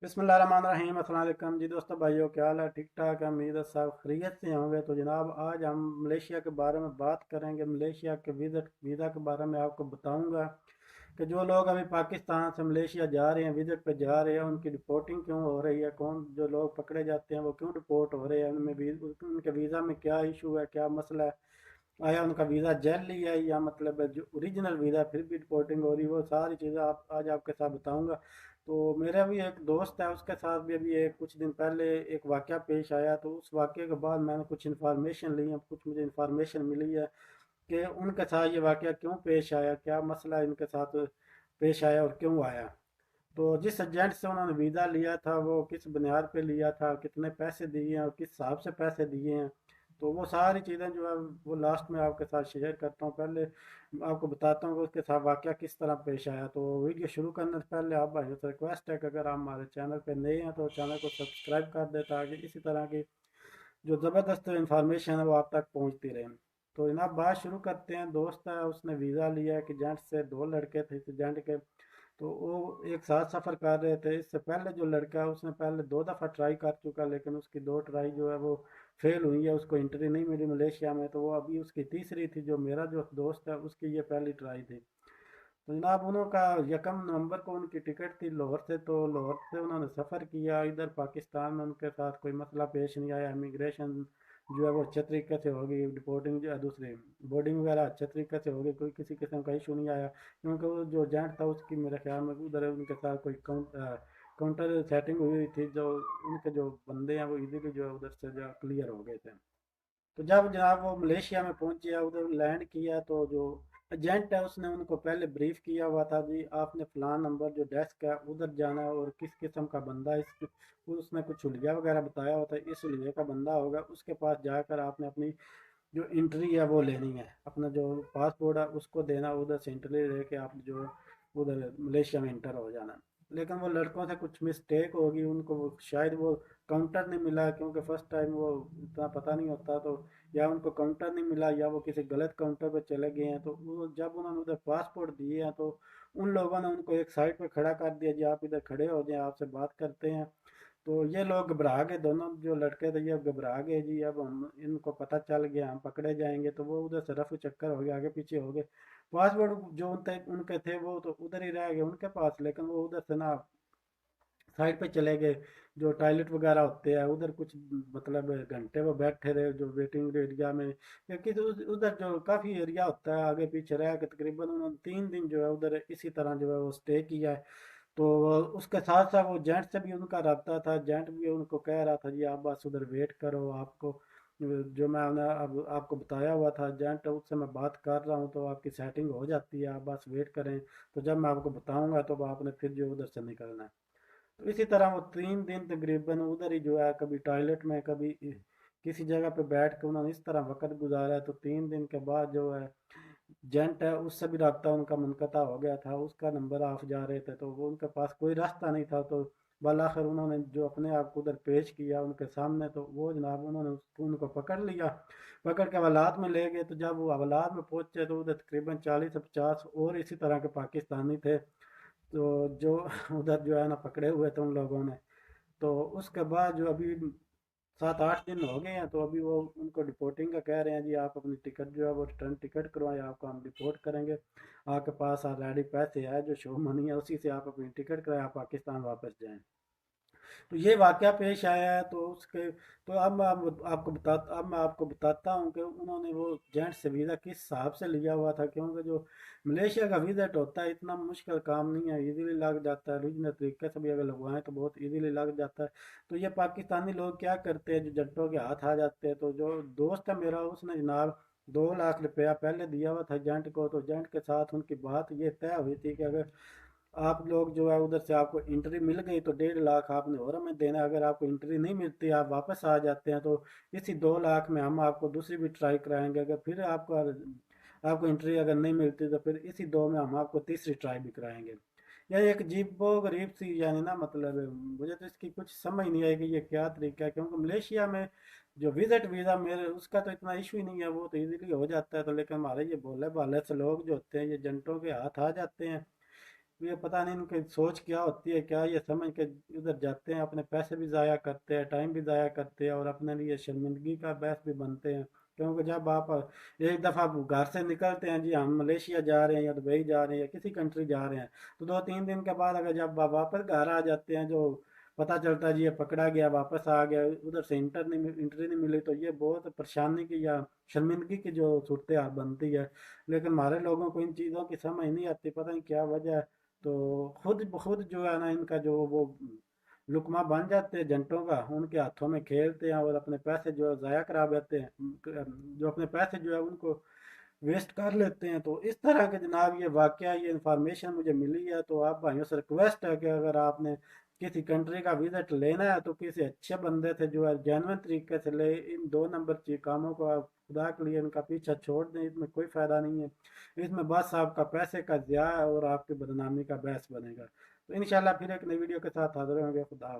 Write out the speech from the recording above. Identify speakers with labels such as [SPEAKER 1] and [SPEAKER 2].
[SPEAKER 1] बिस्मिल्लाहिर्रहमानिर्रहीम। अस्सलाम वालेकुम जी दोस्तों, भाइयों, क्या हाल है? ठीक ठाक है, उम्मीद है सब खैरियत से होंगे। तो जनाब, आज हम मलेशिया के बारे में बात करेंगे। मलेशिया के वीज़ा के बारे में आपको बताऊंगा कि जो लोग अभी पाकिस्तान से मलेशिया जा रहे हैं, विज़िट पे जा रहे हैं, उनकी रिपोर्टिंग क्यों हो रही है, कौन जो लोग पकड़े जाते हैं वो क्यों डिपोर्ट हो रहे हैं, उनके वीज़ा में क्या इशू है, क्या मसला है, आया उनका वीज़ा जैली है या मतलब जो ओरिजिनल वीज़ा फिर भी रिपोर्टिंग हो रही है, वो सारी चीज़ें आप आज आपके साथ बताऊंगा। तो मेरा भी एक दोस्त है, उसके साथ भी अभी एक कुछ दिन पहले एक वाक़या पेश आया। तो उस वाक़े के बाद मैंने कुछ इन्फॉर्मेशन ली है, कुछ मुझे इन्फॉर्मेशन मिली है कि उनके साथ ये वाक़या क्यों पेश आया, क्या मसला इनके साथ पेश आया और क्यों आया। तो जिस एजेंट से उन्होंने वीज़ा लिया था वो किस बुनियाद पे लिया था, कितने पैसे दिए हैं और किस हिसाब से पैसे दिए हैं, तो वो सारी चीज़ें जो है वो लास्ट में आपके साथ शेयर करता हूँ। पहले आपको बताता हूँ कि उसके साथ वाक़या किस तरह पेश आया। तो वीडियो शुरू करने से पहले आप भाइयों से रिक्वेस्ट है कि अगर आप हमारे चैनल पर नए हैं तो चैनल को सब्सक्राइब कर दें, ताकि इसी तरह की जो ज़बरदस्त इंफॉर्मेशन है वो आप तक पहुँचती रहे। तो जनाब, बात शुरू करते हैं। दोस्त है, उसने वीज़ा लिया है कि एजेंट से, दो लड़के थे इस एजेंट के। तो वो एक साथ सफ़र कर रहे थे। इससे पहले जो लड़का है उसने पहले दो दफ़ा ट्राई कर चुका, लेकिन उसकी दो ट्राई जो है वो फेल हुई है, उसको एंट्री नहीं मिली मलेशिया में। तो वो अभी उसकी तीसरी थी। जो मेरा जो दोस्त है उसकी ये पहली ट्राई थी। तो जनाब, उनका 1 नवंबर को उनकी टिकट थी लाहौर से। तो लाहौर से उन्होंने सफ़र किया इधर पाकिस्तान में। उनके साथ कोई मसला पेश नहीं आया। इमिग्रेशन जो है वो अच्छे तरीके से होगी, डिपोर्टिंग जो है दूसरी बोर्डिंग वगैरह अच्छे तरीके से होगी, कोई किसी किस्म का इशू नहीं आया। क्योंकि वो जो एजेंट था उसकी मेरे ख्याल में उधर उनके साथ कोई काउंटर सेटिंग हुई थी, जो उनके जो बंदे हैं वो इजीली जो है उधर से जो क्लियर हो गए थे। तो जब जनाब वो मलेशिया में पहुंचे, उधर लैंड किया, तो जो एजेंट है उसने उनको पहले ब्रीफ किया हुआ था, जी आपने फलान नंबर जो डेस्क है उधर जाना है, और किस किस्म का बंदा है इस उसने कुछ हुलिया वगैरह बताया होता है, इस हुलिये का बंदा होगा, उसके पास जाकर आपने अपनी जो एंट्री है वो लेनी है, अपना जो पासपोर्ट है उसको देना, उधर से एंट्री लेके आप जो उधर मलेशिया में इंटर हो जाना। लेकिन वो लड़कों से कुछ मिस्टेक होगी, उनको शायद वो काउंटर नहीं मिला, क्योंकि फर्स्ट टाइम वो इतना पता नहीं होता। तो या उनको काउंटर नहीं मिला या वो किसी गलत काउंटर पर चले गए हैं। तो वो जब उन्होंने उधर पासपोर्ट दिए हैं तो उन लोगों ने उनको एक साइड पर खड़ा कर दिया, जी आप इधर खड़े हो जाएं, आपसे बात करते हैं। तो ये लोग घबरा गए, दोनों जो लड़के थे ये घबरा गए, जी अब हम इनको पता चल गया हम पकड़े जाएंगे। तो वो उधर से रफू चक्कर हो गया, आगे पीछे हो गए। पासपोर्ट जो उनके थे वो तो उधर ही रह गए उनके पास, लेकिन वो उधर से ना साइड पे चले गए। जो टॉयलेट वगैरह होते हैं उधर कुछ मतलब घंटे वो बैठे रहे जो वेटिंग एरिया में, क्योंकि तो उधर जो काफ़ी एरिया होता है आगे पीछे रह के, तकरीबन उन्होंने 3 दिन जो है उधर इसी तरह जो है वो स्टे किया है। तो उसके साथ साथ वो जेंट से भी उनका रहा था, जेंट भी उनको कह रहा था, जी आप बस उधर वेट करो, आपको जो मैंने अब आपको बताया हुआ था जेंट उससे मैं बात कर रहा हूँ, तो आपकी सेटिंग हो जाती है, आप बस वेट करें, तो जब मैं आपको बताऊंगा तो आपने फिर जो उधर से निकलना है। तो इसी तरह वो 3 दिन तकरीबन उधर ही जो है, कभी टॉयलेट में कभी किसी जगह पे बैठ के उन्होंने इस तरह वक्त गुजारा है। तो 3 दिन के बाद जो है जेंट है उससे भी रब्ता उनका मुनक़ता हो गया था, उसका नंबर ऑफ जा रहे थे, तो वो उनके पास कोई रास्ता नहीं था। तो बल आखिर उन्होंने जो अपने आप को उधर पेश किया उनके सामने, तो वो जनाब उन्होंने उनको पकड़ लिया, पकड़ के हवालात में ले गए। तो जब वो हवालात में पहुंचे तो उधर तकरीबन 40 से 50 और इसी तरह के पाकिस्तानी थे, तो जो उधर जो है ना पकड़े हुए थे उन लोगों ने। तो उसके बाद जो अभी 7 8 दिन हो गए हैं, तो अभी वो उनको डिपोर्टिंग का कह रहे हैं, जी आप अपनी टिकट जो है वो रिटर्न टिकट करवाएं, आपको हम डिपोर्ट करेंगे, आपके पास ऑलरेडी पैसे है जो शो मनी है उसी से आप अपनी टिकट कराएं, आप पाकिस्तान वापस जाएं। तो ये वाकया पेश आया है। तो उसके तो अब मैं आपको बताता हूँ कि उन्होंने वो जेंट से वीज़ा किस हिसाब से लिया हुआ था, क्योंकि जो मलेशिया का विज़िट होता है इतना मुश्किल काम नहीं है, इजीली लग जाता है, रीजनल तरीके से भी अगर लगवाएं तो बहुत इजीली लग जाता है। तो ये पाकिस्तानी लोग क्या करते हैं, जो जट्टों के हाथ आ जाते हैं। तो जो दोस्त है मेरा उसने जनाब 2 लाख रुपया पहले दिया हुआ था एजेंट को। तो एजेंट के साथ उनकी बात ये तय हुई थी कि अगर आप लोग जो है उधर से आपको एंट्री मिल गई तो 1.5 लाख आपने और हमें देना है, अगर आपको एंट्री नहीं मिलती आप वापस आ जाते हैं तो इसी 2 लाख में हम आपको दूसरी भी ट्राई कराएंगे, अगर फिर आपको एंट्री अगर नहीं मिलती तो फिर इसी दो में हम आपको तीसरी ट्राई भी कराएंगे। यह एक अजीबो गरीब सी यानी ना मतलब मुझे तो इसकी कुछ समझ नहीं आई कि ये क्या तरीका है, क्योंकि मलेशिया में जो विजिट वीज़ा मेरे उसका तो इतना इशू ही नहीं है, वो तो इजीली हो जाता है। तो लेकिन हमारे ये भोले भाले से लोग जो होते हैं ये जंटों के हाथ आ जाते हैं। ये पता नहीं इनकी सोच क्या होती है, क्या ये समझ के उधर जाते हैं, अपने पैसे भी ज़ाया करते हैं, टाइम भी ज़ाया करते हैं और अपने लिए शर्मिंदगी का बायस भी बनते हैं। क्योंकि जब आप एक दफ़ा घर से निकलते हैं जी, हम मलेशिया जा रहे हैं या दुबई जा रहे हैं या किसी कंट्री जा रहे हैं, तो 2-3 दिन के बाद अगर जब आप वापस घर आ जाते हैं, जो पता चलता है जी ये पकड़ा गया, वापस आ गया, उधर से एंट्री नहीं मिली, तो ये बहुत परेशानी की या शर्मिंदगी की जो सूरत हाल बनती है। लेकिन हमारे लोगों को इन चीज़ों की समझ नहीं आती, पता नहीं क्या वजह है। तो खुद ब खुद जो है ना, इनका जो वो लुकमा बन जाते हैं जंटों का, उनके हाथों में खेलते हैं और अपने पैसे जो है ज़ाया करा देते हैं, जो अपने पैसे जो है उनको वेस्ट कर लेते हैं। तो इस तरह के जनाब ये वाकया, ये इंफॉर्मेशन मुझे मिली है, तो आप भाइयों से रिक्वेस्ट है कि अगर आपने किसी कंट्री का विजिट लेना है तो किसी अच्छे बंदे से जो है जेन्युइन तरीके से ले। इन 2 नंबर की कामों को आप खुदा के लिए इनका पीछा छोड़ दें, इसमें कोई फ़ायदा नहीं है। इसमें बस आपका पैसे का ज़िया है और आपकी बदनामी का बहस बनेगा। तो इंशाल्लाह फिर एक नई वीडियो के साथ हाजिर होंगे। खुदा हाफ़िज़।